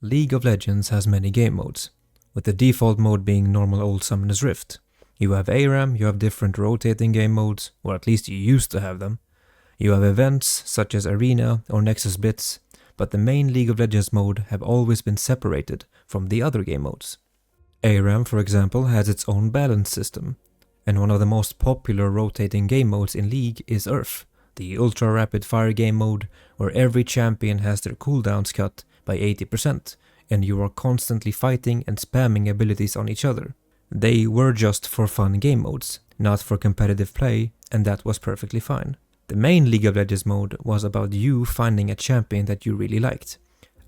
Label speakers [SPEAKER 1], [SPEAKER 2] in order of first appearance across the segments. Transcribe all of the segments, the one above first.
[SPEAKER 1] League of Legends has many game modes, with the default mode being normal old Summoner's Rift. You have ARAM, you have different rotating game modes, or at least you used to have them. You have events such as Arena or Nexus Blitz, but the main League of Legends mode have always been separated from the other game modes. ARAM, for example, has its own balance system, and one of the most popular rotating game modes in League is Earth, the ultra rapid fire game mode where every champion has their cooldowns cut by 80%, and you are constantly fighting and spamming abilities on each other. They were just for fun game modes, not for competitive play, and that was perfectly fine. The main League of Legends mode was about you finding a champion that you really liked,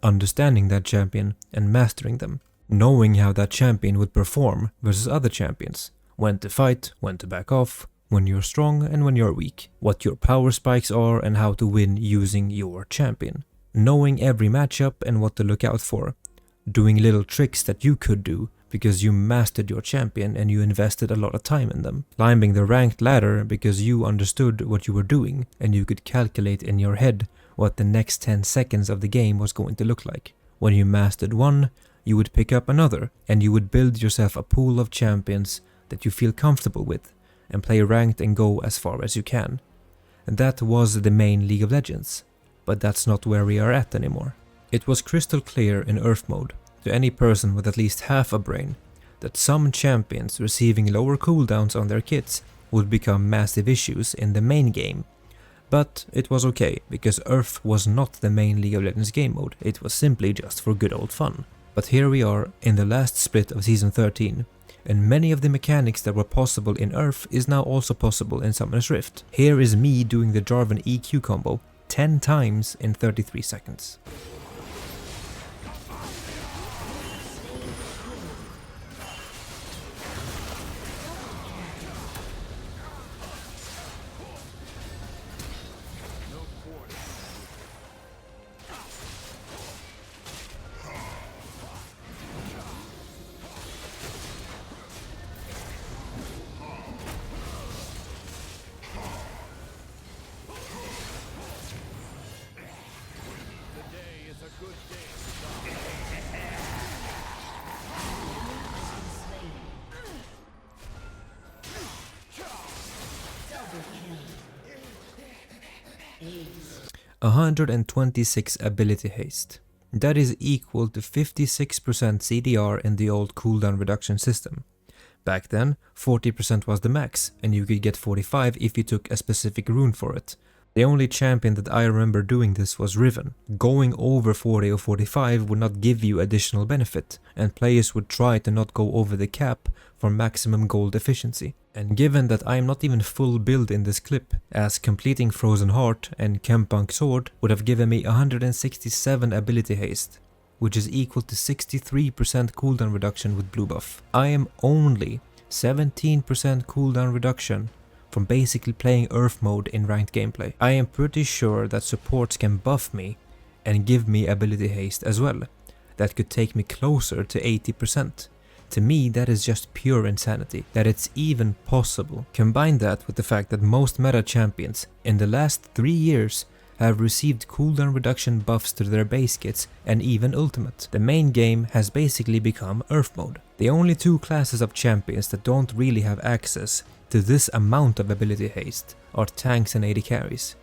[SPEAKER 1] understanding that champion and mastering them, knowing how that champion would perform versus other champions, when to fight, when to back off, when you're strong and when you're weak, what your power spikes are and how to win using your champion. Knowing every matchup and what to look out for, doing little tricks that you could do because you mastered your champion and you invested a lot of time in them. Climbing the ranked ladder because you understood what you were doing and you could calculate in your head what the next 10 seconds of the game was going to look like. When you mastered one, you would pick up another and you would build yourself a pool of champions that you feel comfortable with and play ranked and go as far as you can. And that was the main League of Legends, but that's not where we are at anymore. It was crystal clear in Earth mode to any person with at least half a brain that some champions receiving lower cooldowns on their kits would become massive issues in the main game. But it was okay, because Earth was not the main League of Legends game mode, it was simply just for good old fun. But here we are in the last split of Season 13, and many of the mechanics that were possible in Earth is now also possible in Summoner's Rift. Here is me doing the Jarvan EQ combo 10 times in 33 seconds.
[SPEAKER 2] Ace.
[SPEAKER 1] 126 Ability Haste. That is equal to 56% CDR in the old cooldown reduction system. Back then, 40% was the max, and you could get 45 if you took a specific rune for it. The only champion that I remember doing this was Riven. Going over 40 or 45 would not give you additional benefit, and players would try to not go over the cap for maximum gold efficiency. And given that I am not even full build in this clip, as completing Frozen Heart and Kempunk Sword would have given me 167 Ability Haste, which is equal to 63% cooldown reduction with blue buff. I am only 17% cooldown reduction from basically playing Earth mode in ranked gameplay. I am pretty sure that supports can buff me and give me Ability Haste as well. That could take me closer to 80%. To me, that is just pure insanity, that it's even possible. Combine that with the fact that most meta champions in the last 3 years have received cooldown reduction buffs to their base kits and even ultimate. The main game has basically become Earth mode. The only two classes of champions that don't really have access to this amount of Ability Haste are tanks and AD carries.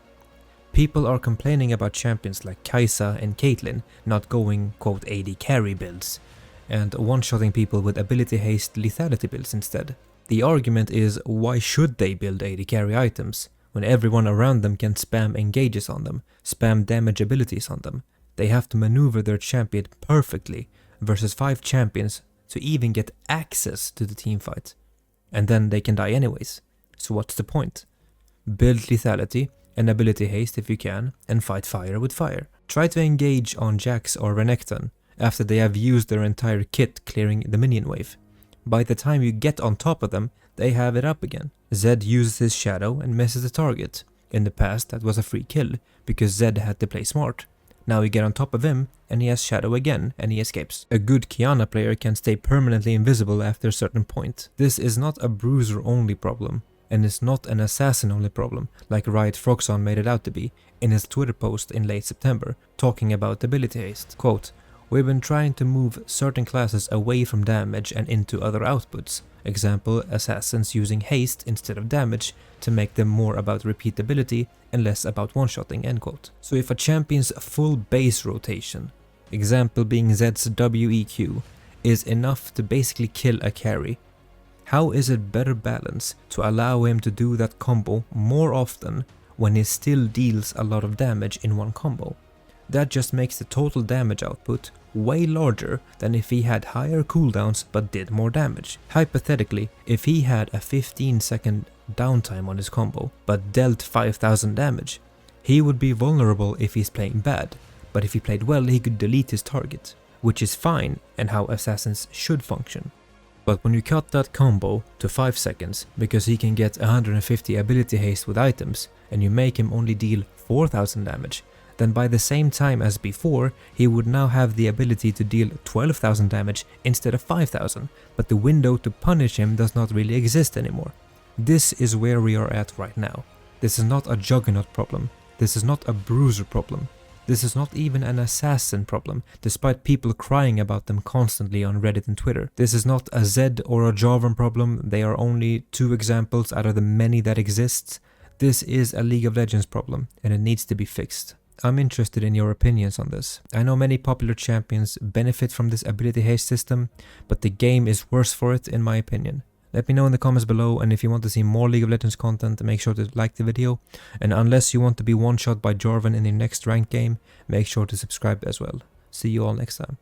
[SPEAKER 1] People are complaining about champions like Kai'Sa and Caitlyn not going quote AD carry builds, and one-shotting people with Ability Haste lethality builds instead. The argument is, why should they build AD carry items when everyone around them can spam engages on them, spam damage abilities on them? They have to maneuver their champion perfectly versus 5 champions to even get access to the teamfight. And then they can die anyways. So what's the point? Build lethality and Ability Haste if you can, and fight fire with fire. Try to engage on Jax or Renekton after they have used their entire kit clearing the minion wave. By the time you get on top of them, they have it up again. Zed uses his shadow and misses the target. In the past that was a free kill, because Zed had to play smart. Now you get on top of him, and he has shadow again, and he escapes. A good Qiyana player can stay permanently invisible after a certain point. This is not a bruiser only problem, and it's not an assassin only problem, like Riot Froxon made it out to be in his Twitter post in late September, talking about Ability Haste. Quote, we've been trying to move certain classes away from damage and into other outputs. Example, assassins using haste instead of damage to make them more about repeatability and less about one-shotting, end quote. So if a champion's full base rotation, example being Zed's WEQ, is enough to basically kill a carry, how is it better balance to allow him to do that combo more often when he still deals a lot of damage in one combo? That just makes the total damage output way larger than if he had higher cooldowns but did more damage. Hypothetically, if he had a 15-second downtime on his combo but dealt 5000 damage, he would be vulnerable if he's playing bad, but if he played well he could delete his target, which is fine and how assassins should function. But when you cut that combo to 5 seconds because he can get 150 ability haste with items and you make him only deal 4000 damage, then by the same time as before, he would now have the ability to deal 12,000 damage instead of 5,000, but the window to punish him does not really exist anymore. This is where we are at right now. This is not a juggernaut problem. This is not a bruiser problem. This is not even an assassin problem, despite people crying about them constantly on Reddit and Twitter. This is not a Zed or a jarvan problem. They are only 2 examples out of the many that exist. This is a League of Legends problem, and it needs to be fixed. I'm interested in your opinions on this. I know many popular champions benefit from this ability haste system, but the game is worse for it in my opinion. Let me know in the comments below, and if you want to see more League of Legends content, make sure to like the video. And unless you want to be one-shot by Jarvan in your next ranked game, make sure to subscribe as well. See you all next time.